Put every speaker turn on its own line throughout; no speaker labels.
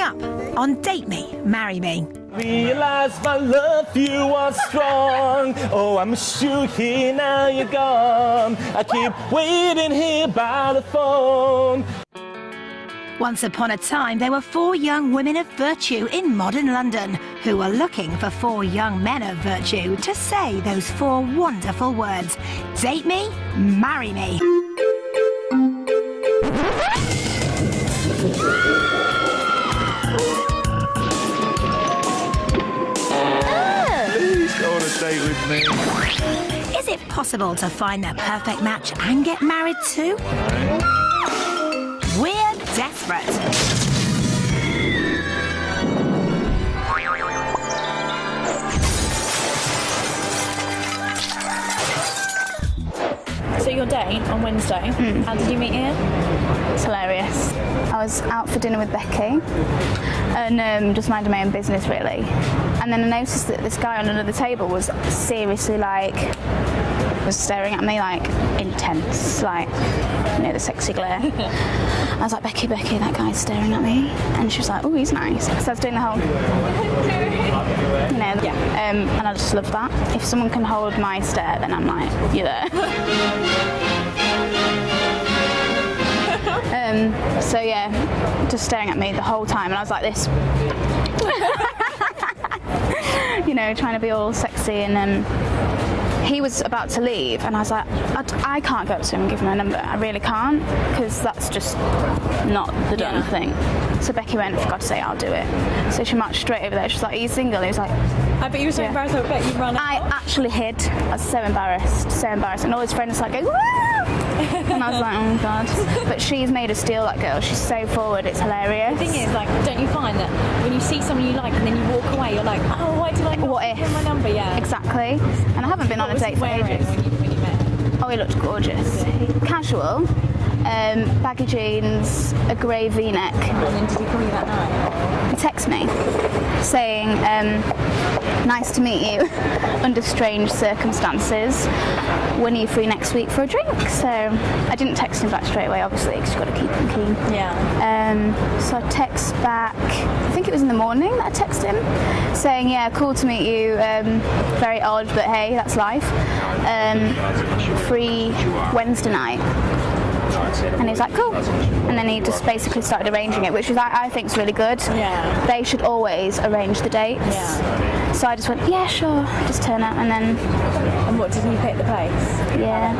up on Date Me, Marry Me.
Realize my love for you was strong. Oh, I miss you here, now you're gone. I keep waiting here by the phone.
Once upon a time, there were 4 young women of virtue in modern London who were looking for 4 young men of virtue to say those 4 wonderful words. Date me, marry me.
Please go on a date with me.
Is it possible to find the perfect match and get married too? We're desperate.
So your date on Wednesday, how did you meet him?
It's hilarious. I was out for dinner with Becky and just minding my own business really. And then I noticed that this guy on another table was seriously was staring at me like intense, like, you know, the sexy glare. I was like, Becky, that guy's staring at me. And she was like, oh, he's nice. So I was doing the whole, you know, and I just love that. If someone can hold my stare, then I'm like, you're there. So yeah, just staring at me the whole time, and I was like this. You know, trying to be all sexy, and he was about to leave, and I was like, I can't go up to him and give him a number. I really can't, because that's just not the done thing. So Becky went, for God's sake, I'll do it. So she marched straight over there. She's like, are you single? He was like,
I bet you were so embarrassed. I bet you ran out.
I actually hid. I was so embarrassed. And all his friends like going, woo! And I was like, oh God. But she's made us steal that girl. She's so forward, it's hilarious.
The thing is, like, don't you find that when you see someone you like and then you walk away, you're like, oh, why did I not give him my number? Yeah.
Exactly. And I haven't been on a date for ages.
When you met?
Oh, he looked gorgeous. Casual, baggy jeans, a grey V-neck.
And then did he call you that night?
He texted me saying, nice to meet you under strange circumstances. When are you free next week for a drink? So I didn't text him back straight away, obviously, because you've got to keep him keen.
Yeah.
So I text back, I think it was in the morning that I texted him, saying, yeah, cool to meet you, very odd, but hey, that's life. Free Wednesday night. And he was like, cool. And then he just basically started arranging it, which is, I think, is really good.
Yeah.
They should always arrange the dates.
Yeah.
So I just went, yeah, sure, just turn up, and then...
And what, did he pick the place?
Yeah.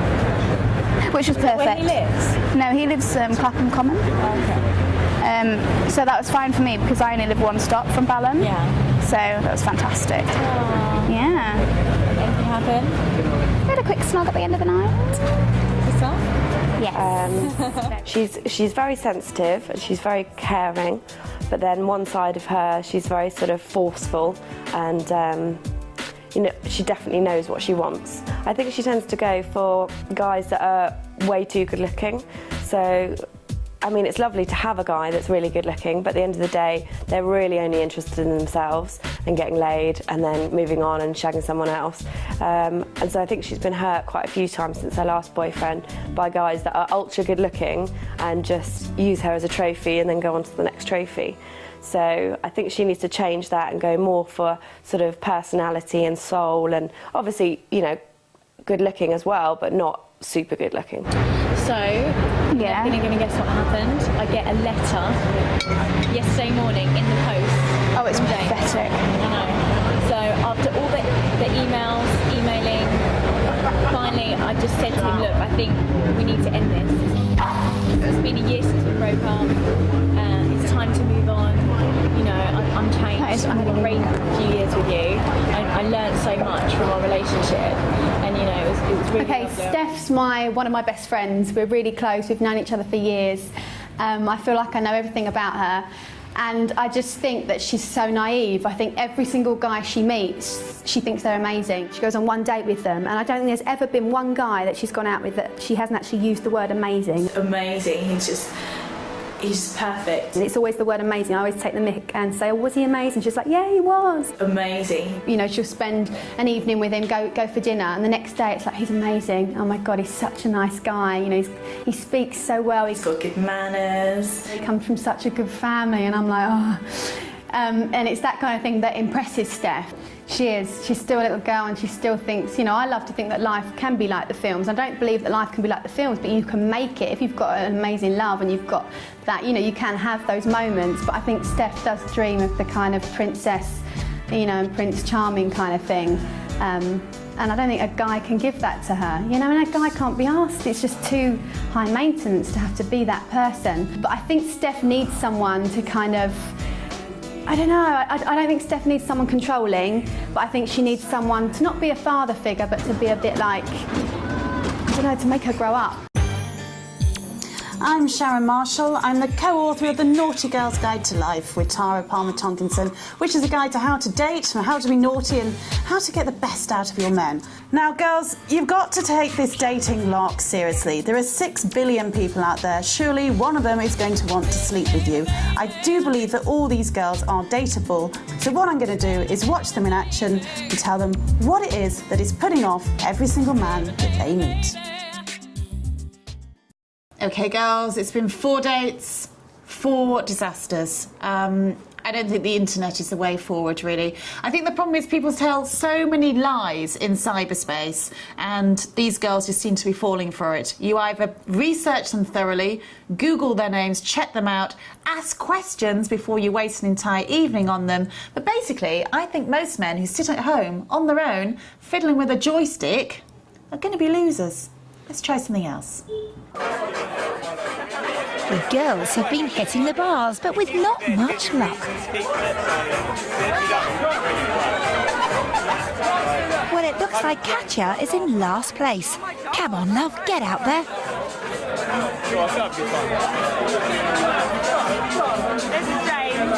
Which was perfect.
Where he lives?
No, he lives Clapham Common.
Okay.
So that was fine for me, because I only live 1 stop from Balham.
Yeah.
So that was fantastic.
Aww.
Yeah.
Anything happen?
We had a quick snog at the end of the night.
What's that?
Yes.
She's very sensitive and she's very caring, but then one side of her, she's very sort of forceful, and you know, she definitely knows what she wants. I think she tends to go for guys that are way too good looking. So, I mean, it's lovely to have a guy that's really good looking, but at the end of the day, they're really only interested in themselves and getting laid and then moving on and shagging someone else. And so I think she's been hurt quite a few times since her last boyfriend by guys that are ultra good looking and just use her as a trophy and then go on to the next trophy. So I think she needs to change that and go more for sort of personality and soul, and obviously, you know, good looking as well, but not super good looking.
So, yeah. You're going to guess what happened? I get a letter yesterday morning in the post.
Oh, it's pathetic.
I know. So after all the emailing, finally I just said to him, look, I think we need to end this. It's been a year since we broke up. It's time to move on. You know, I'm changed. I had a great few years with you. I learned so much from our relationship, and you know, it was really
okay,
lovely.
Steph's one of my best friends. We're really close. We've known each other for years. I feel like I know everything about her, and I just think that she's so naive. I think every single guy she meets, she thinks they're amazing. She goes on one date with them, and I don't think there's ever been one guy that she's gone out with that she hasn't actually used the word amazing.
Amazing. he's perfect.
It's always the word amazing. I always take the mick and say, oh, was he amazing? She's like, yeah, he was.
Amazing.
You know, she'll spend an evening with him, go for dinner, and the next day it's like, he's amazing. Oh my God, he's such a nice guy. You know, he speaks so well.
He's got good manners.
He comes from such a good family, and I'm like, oh. And it's that kind of thing that impresses Steph. She's still a little girl, and she still thinks, you know, I love to think that life can be like the films. I don't believe that life can be like the films, but you can make it if you've got an amazing love and you've got that, you know, you can have those moments. But I think Steph does dream of the kind of princess, you know, and Prince Charming kind of thing. And I don't think a guy can give that to her, you know, and a guy can't be asked. It's just too high maintenance to have to be that person. But I think Steph needs someone to kind of, I don't know, I don't think Steph needs someone controlling, but I think she needs someone to not be a father figure, but to be a bit like, I don't know, to make her grow up.
I'm Sharon Marshall. I'm the co-author of The Naughty Girl's Guide to Life with Tara Palmer-Tonkinson, which is a guide to how to date, how to be naughty and how to get the best out of your men. Now, girls, you've got to take this dating lark seriously. There are 6 billion people out there. Surely one of them is going to want to sleep with you. I do believe that all these girls are dateable. So what I'm going to do is watch them in action and tell them what it is that is putting off every single man that they meet. OK, girls, it's been 4 dates, 4 disasters. I don't think the internet is the way forward, really. I think the problem is people tell so many lies in cyberspace, and these girls just seem to be falling for it. You either research them thoroughly, Google their names, check them out, ask questions before you waste an entire evening on them. But basically, I think most men who sit at home on their own, fiddling with a joystick, are going to be losers. Let's try something else.
The girls have been hitting the bars, but with not much luck. Well, it looks like Katya is in last place. Come on, love, get out there.
This is James.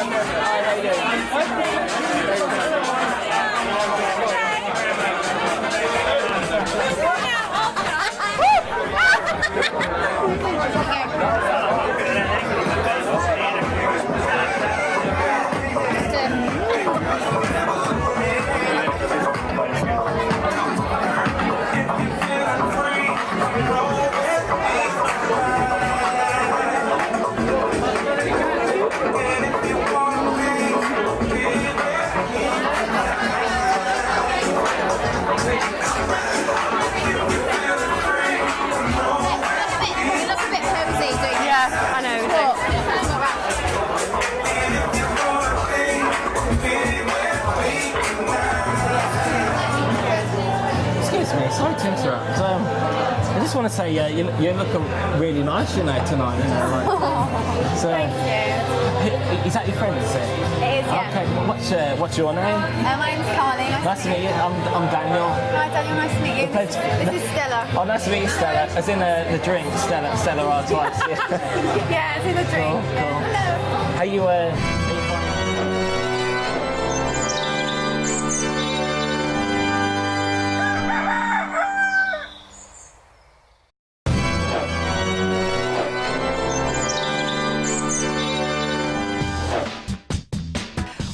Sorry to interrupt. I just want to say, you look really nice, you know, tonight. You know, like, so,
Thank you.
Is that your friend? Is it?
It is, yeah.
Okay. What's your name?
My name's Carly.
Nice to meet you. I'm Daniel.
Hi Daniel, nice to meet you. This is Stella.
Oh, nice to meet you, Stella. As in the drink, Stella R twice. Yeah.
Yeah, it's in the drink.
Cool.
Hello.
How you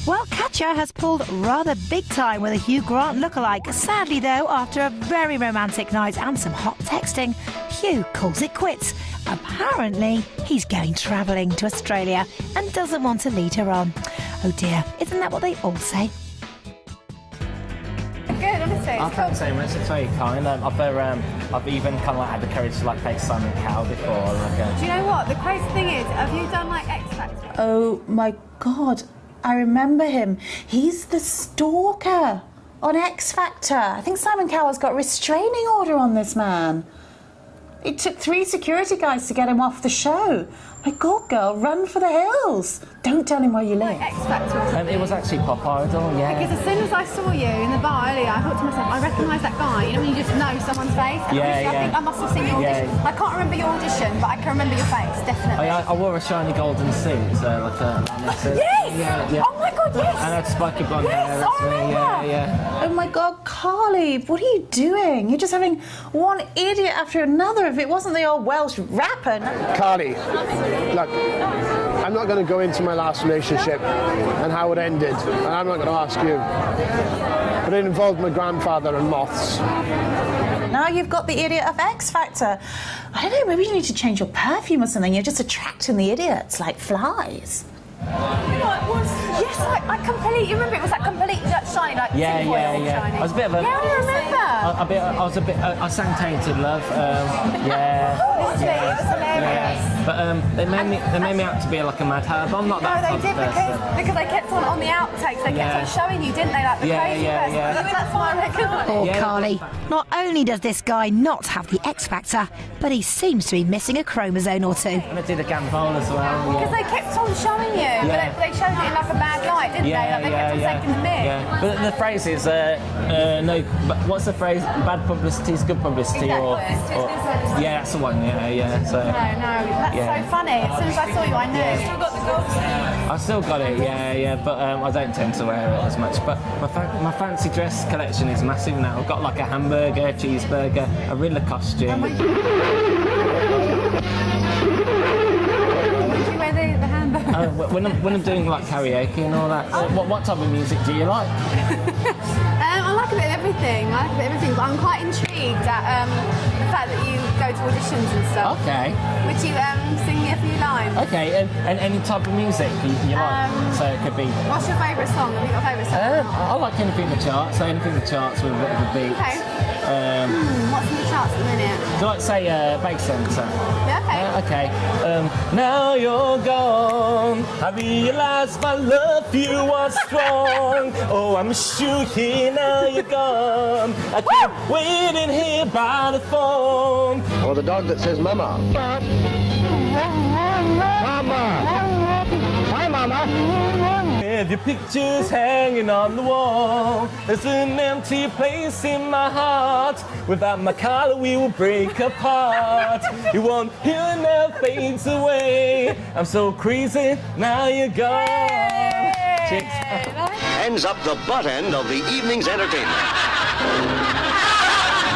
Well, Katya has pulled rather big time with a Hugh Grant lookalike. Sadly, though, after a very romantic night and some hot texting, Hugh calls it quits. Apparently, he's going travelling to Australia and doesn't want to lead her on. Oh dear, isn't that what they all say?
Good, honestly.
Oh, thanks so much. It's very kind. I've even kind of like had the courage to like face Simon Cowell before.
Do you know what? The crazy thing is, have you done like X Factor?
Oh my God, I remember him. He's the stalker on X Factor. I think Simon Cowell's got a restraining order on this man. It took 3 security guys to get him off the show. My God, girl, run for the hills. Don't tell him where you live.
X Factor.
It was actually Pop Idol, yeah.
Because as soon as I saw you in the bar earlier, I thought to myself, I recognise that guy. You know when you just know someone's face? And
Yeah,
honestly, I think I must have seen your audition.
Yeah.
I can't remember your audition, but I can remember your face, definitely.
I wore a shiny golden suit, like a...
Yes!
Yeah.
Oh my God,
God, yes.
And I had spiky blonde hair.
Yes,
That's
I
me.
remember.
Yeah.
Oh my God, Carly, what are you doing? You're just having one idiot after another. If it wasn't the old Welsh rapper.
Carly, look, I'm not going to go into my last relationship and how it ended, and I'm not going to ask you. But it involved my grandfather and moths.
Now you've got the idiot of X Factor. I don't know, maybe you need to change your perfume or something. You're just attracting the idiots like flies.
Yes, I completely remember. It was like completely like shiny, like tinfoil shiny.
I was a bit of a.
Yeah, I remember.
I sang Tainted Love. Yeah.
Honestly, it was hilarious.
But they made me out to be like a mad herb. I'm not
No,
that
they
type
did
of person.
because they kept on the outtakes. They kept on showing you, didn't they? Like the crazy person. I mean, that's why I recognise.
Poor
Yeah.
Carly. Not only does this guy not have the X Factor, but he seems to be missing a chromosome or two.
And I did a Gambol as well.
Because they kept on showing you, but they showed it in like a bad light, didn't they? Like they kept on taking the mick.
Yeah. But the phrase is no. But what's the phrase? Bad publicity is good publicity, or yeah, that's the one. Yeah. So
No, that's so funny. As soon as I saw you, I knew. Still got the goods.
I still got it. Yeah. But I don't tend to wear it as much. But my fancy dress collection is massive now. I've got like a hamburger, cheeseburger, a Riddler costume.
Did you wear the hamburger?
When I'm doing like karaoke and all that. What type of music do you like?
I like a bit of everything. But I'm quite intrigued at the fact that you go to auditions and stuff.
Okay.
Would you sing me a few lines?
Okay, and any type of music you like? So it could be.
What's your favourite song? Have you got a favourite song?
I like anything in the charts. So anything in the charts with a bit of a beat.
Okay. What's in the charts at the minute?
Do you like to say bass centre?
Yeah, okay.
Okay. Now you're gone. I realize my love for you was strong. Oh, I miss you here. Now you're gone. I keep waiting here by the phone.
Or the dog that says mama. Hi, mama.
Have your pictures hanging on the wall. There's an empty place in my heart. Without my collar, we will break apart. You won't hear it now fades away. I'm so crazy, now you're gone. Chicks.
Ends up the butt end of the evening's entertainment.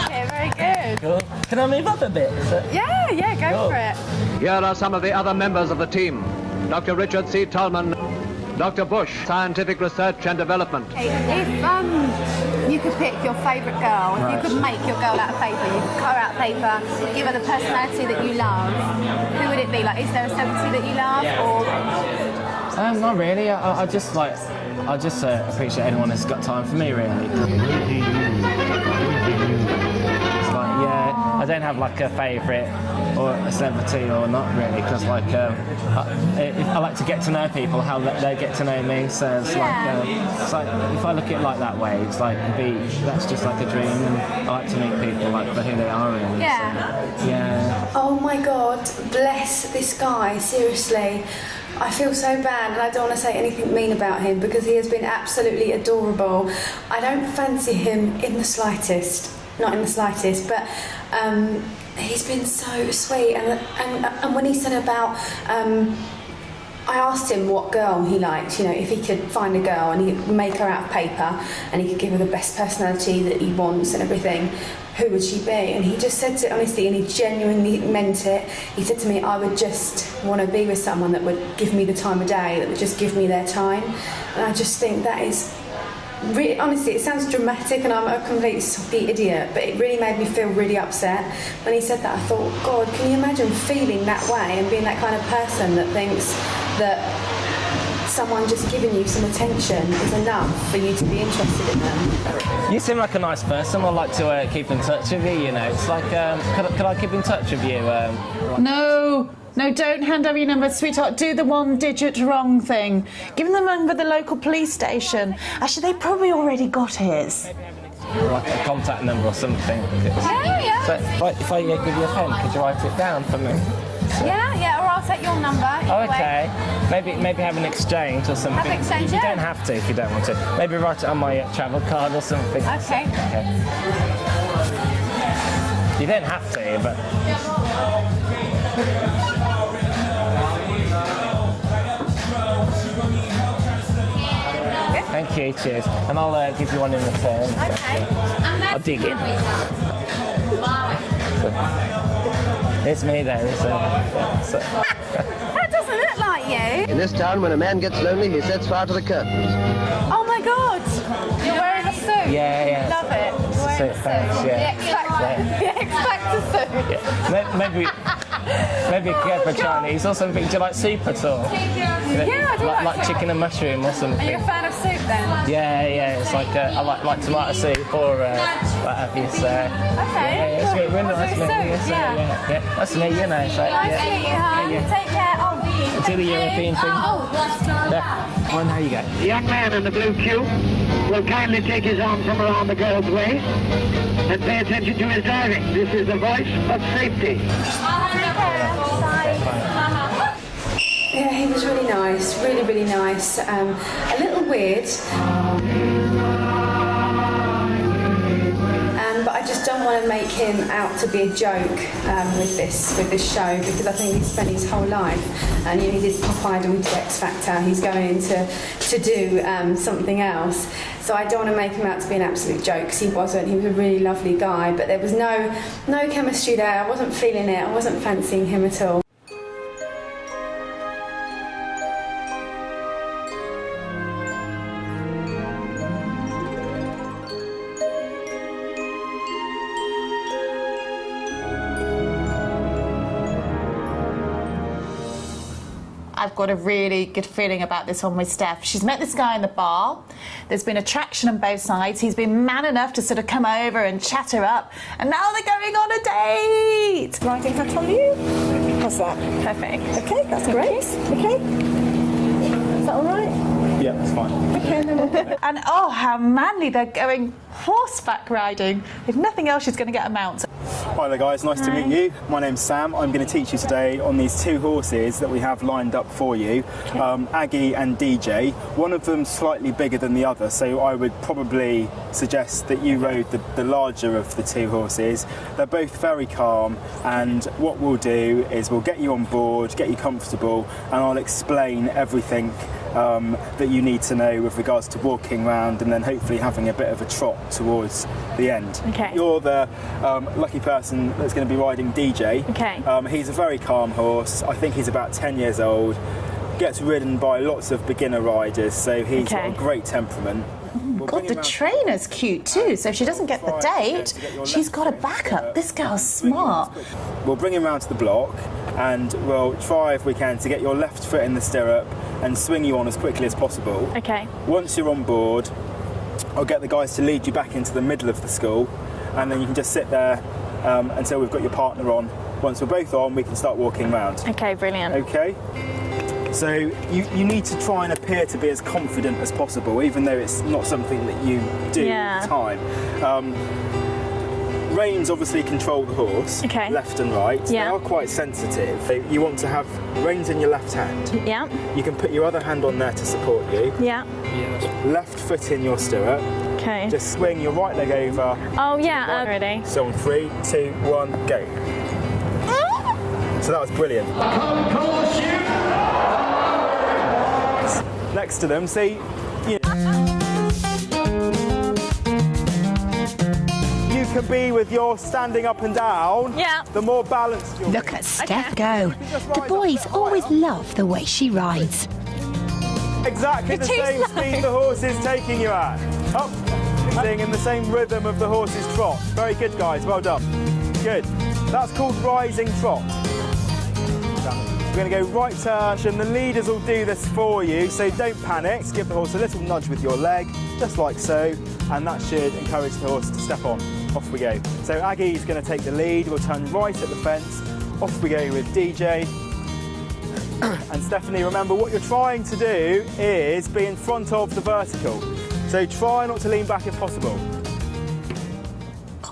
Okay, very good.
Cool. Can I move up a bit?
Yeah, go for it.
Here are some of the other members of the team. Dr. Richard C. Tolman, Dr. Bush, Scientific Research and Development.
If you could pick your favourite girl, if you could make your girl out of paper, you could cut her out of paper, give her the personality that you love, who would it be? Like, is there a celebrity that you love, or?
Not really. I just appreciate anyone that's got time for me, really. It's like, I don't have like a favourite or a celebrity or not really, because like I like to get to know people, how they get to know me. So it's like if I look at it like that way, it's like that's just like a dream, and I like to meet people like for who they are, really. Yeah.
Oh my God, bless this guy, seriously. I feel so bad, and I don't want to say anything mean about him because he has been absolutely adorable. I don't fancy him in the slightest, not in the slightest, but he's been so sweet. And when he said about, I asked him what girl he liked, if he could find a girl and he could make her out of paper and he could give her the best personality that he wants and everything, who would she be? And he just said it honestly, and he genuinely meant it. He said to me, I would just want to be with someone that would give me the time of day, that would just give me their time. And I just think that is really, honestly, it sounds dramatic and I'm a complete soppy idiot, but it really made me feel really upset. When he said that, I thought, God, can you imagine feeling that way and being that kind of person that thinks that someone just giving you some attention is enough for you to be interested in them?
You seem like a nice person. I'd like to keep in touch with you, It's like, could I keep in touch with you?
No, don't hand over your number, sweetheart. Do the one-digit wrong thing. Give them the number of the local police station. Actually, they probably already got his.
Like a contact number or something.
Yeah.
So if I give you a pen, could you write it down for me?
Yeah, or I'll take your number.
Oh, okay. Maybe have an exchange or something.
Have an exchange,
You don't have to if you don't want to. Maybe write it on my travel card or something.
Okay.
You don't have to, but... cute she is. And I'll give you one in return.
Okay.
I'll dig in. It's me then. So.
That doesn't look like you.
In this town, when a man gets lonely, he sets fire to the curtains.
Oh my God! You're wearing a suit.
Yeah.
Love it. You're wearing a suit.
Thanks, yeah.
The X-Factor suit.
Yeah. Maybe get for Chinese or something. Do you like soup at all?
Yeah, I do
like chicken and mushroom or something.
Are you a fan of soup then?
Yeah. It's like I like tomato soup or what have you. So
Okay.
yeah, it's really nice to meet you. So, yeah. That's me, you know. So,
Nice to meet you, hon. Take care.
Do the European thing. Yeah. Well, how you go?
The young man in the blue cue will kindly take his arm from around the girl's waist and pay attention to his driving. This is the voice of safety.
Yeah, he was really nice, really nice. A little weird. But I just don't want to make him out to be a joke with this show, because I think he's spent his whole life, and he did Pop Idol, he did X Factor, he's going to do something else. So I don't want to make him out to be an absolute joke, because he wasn't. He was a really lovely guy, but there was no chemistry there. I wasn't feeling it. I wasn't fancying him at all.
I've got a really good feeling about this one with Steph. She's met this guy in the bar. There's been attraction on both sides. He's been man enough to sort of come over and chat her up, and now they're going on a date.
Riding hat on you? How's that? Perfect. Okay, that's great. Okay. Is that all right?
Yeah, that's fine.
Okay, then we'll
And oh, how manly, they're going horseback riding. If nothing else, she's going to get a mount.
Hi there guys, nice to meet you. My name's Sam. I'm going to teach you today on these two horses that we have lined up for you, Aggie and DJ. One of them's slightly bigger than the other, so I would probably suggest that you rode the larger of the two horses. They're both very calm, and what we'll do is we'll get you on board, get you comfortable, and I'll explain everything that you need to know with regards to walking around and then hopefully having a bit of a trot towards the end.
Okay.
You're the lucky person that's going to be riding DJ.
Okay.
He's a very calm horse. I think he's about 10 years old. Gets ridden by lots of beginner riders, so he's got a great temperament.
God, the trainer's cute too, so if she doesn't get the date, she's got a backup. This girl's smart.
We'll bring him round to the block and we'll try, if we can, to get your left foot in the stirrup and swing you on as quickly as possible.
Okay.
Once you're on board, I'll get the guys to lead you back into the middle of the school, and then you can just sit there until we've got your partner on. Once we're both on, we can start walking around.
Okay, brilliant.
Okay? So you need to try and appear to be as confident as possible, even though it's not something that you do all the time. Reins obviously control the horse, left and right. They are quite sensitive. You want to have reins in your left hand.
Yeah.
You can put your other hand on there to support you.
Yeah.
Left foot in your stirrup.
Okay.
Just swing your right leg over.
Oh yeah, ready.
So on 3, 2, 1, go. So that was brilliant. Next to them, see, you can be with your standing up and down. Yeah. The more balanced you'll
Look at Steph go. The boys always love the way she rides.
Exactly the same speed the horse is taking you at. Up, in the same rhythm of the horse's trot. Very good, guys. Well done. Good. That's called rising trot. We're going to go right turn, and the leaders will do this for you, so don't panic. Just give the horse a little nudge with your leg, just like so, and that should encourage the horse to step on. Off we go. So Aggie's going to take the lead. We'll turn right at the fence. Off we go with DJ. And Stephanie, remember, what you're trying to do is be in front of the vertical. So try not to lean back if possible.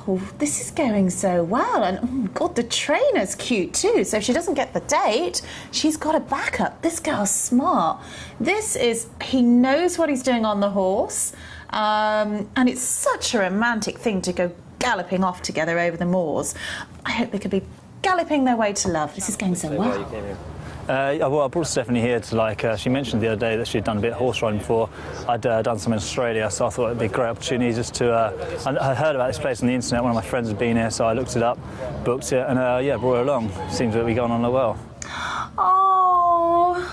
Oh, this is going so well, and oh God, the trainer's cute too, so if she doesn't get the date, she's got a backup. This girl's smart. He knows what he's doing on the horse, and it's such a romantic thing to go galloping off together over the moors. I hope they could be galloping their way to love. This is going so well.
Well, I brought Stephanie here to she mentioned the other day that she'd done a bit of horse riding before. I'd done some in Australia, so I thought it'd be a great opportunity just to. I heard about this place on the internet. One of my friends had been here, so I looked it up, booked it, and brought her along. Seems to be going on well.
Oh,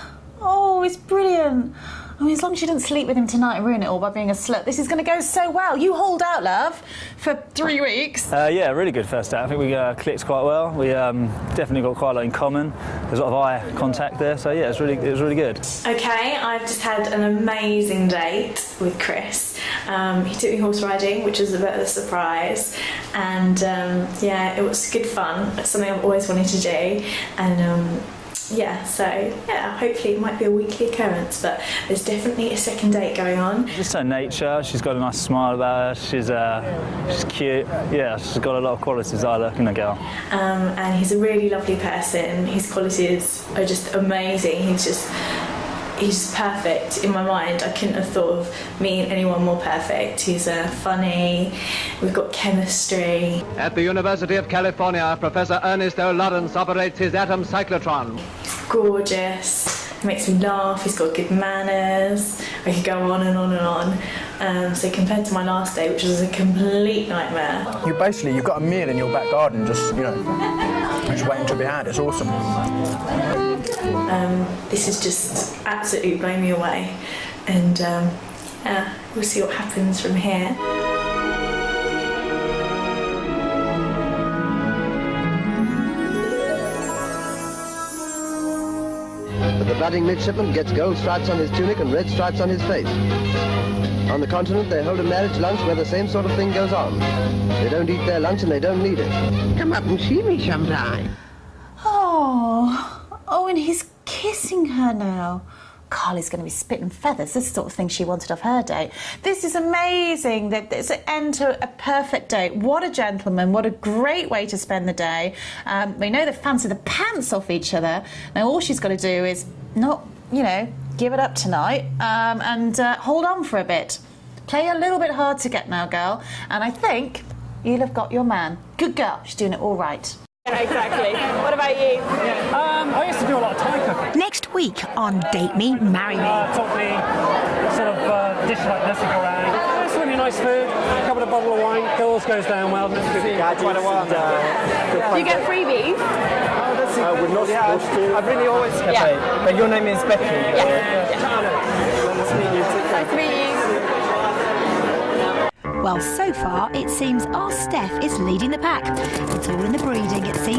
it's brilliant. I mean, as long as you didn't sleep with him tonight and ruin it all by being a slut, this is going to go so well. You hauled out, love, for 3 weeks.
Yeah, really good first date. I think we clicked quite well. We definitely got quite a lot in common. There's a lot of eye contact there, so yeah, it was really good.
Okay, I've just had an amazing date with Chris. He took me horse riding, which was a bit of a surprise, and yeah, it was good fun. It's something I've always wanted to do, and hopefully it might be a weekly occurrence, but there's definitely a second date going on.
Just her nature, she's got a nice smile about her, she's cute, yeah, she's got a lot of qualities I like in a girl.
And he's a really lovely person, his qualities are just amazing, he's perfect in my mind. I couldn't have thought of meeting anyone more perfect. He's funny, we've got chemistry.
At the University of California, Professor Ernest O. Lawrence operates his atom cyclotron.
He's gorgeous, he makes me laugh, he's got good manners. I could go on and on and on. So compared to my last day, which was a complete nightmare.
You've got a meal in your back garden, just waiting to be had. It's awesome.
This has just absolutely blown me away, and we'll see what happens from here.
The budding midshipman gets gold stripes on his tunic and red stripes on his face. On the continent, they hold a marriage lunch where the same sort of thing goes on. They don't eat their lunch and they don't need it.
Come up and see me sometime.
Oh, and he's kissing her now. Carly's going to be spitting feathers. This is the sort of thing she wanted off her date. This is amazing. It's an end to a perfect date. What a gentleman. What a great way to spend the day. They know they fancy the pants off each other. Now, all she's got to do is not, give it up tonight and hold on for a bit. Play a little bit hard to get now, girl. And I think you'll have got your man. Good girl. She's doing it all right.
Yeah, exactly. What about you?
I used to do a lot of Thai cooking.
Next week on Date Me, Marry Me.
Taught me sort of dishes like nasi goreng. It's really nice food. A couple of bottle of wine. It always goes down well.
Do you get freebies?
We're not supposed to. I've really always kept it. But your name is Becky?
Yeah.
Nice to meet you.
Nice to meet you.
Well, so far, it seems our Steph is leading the pack. It's all in the breeding, it seems.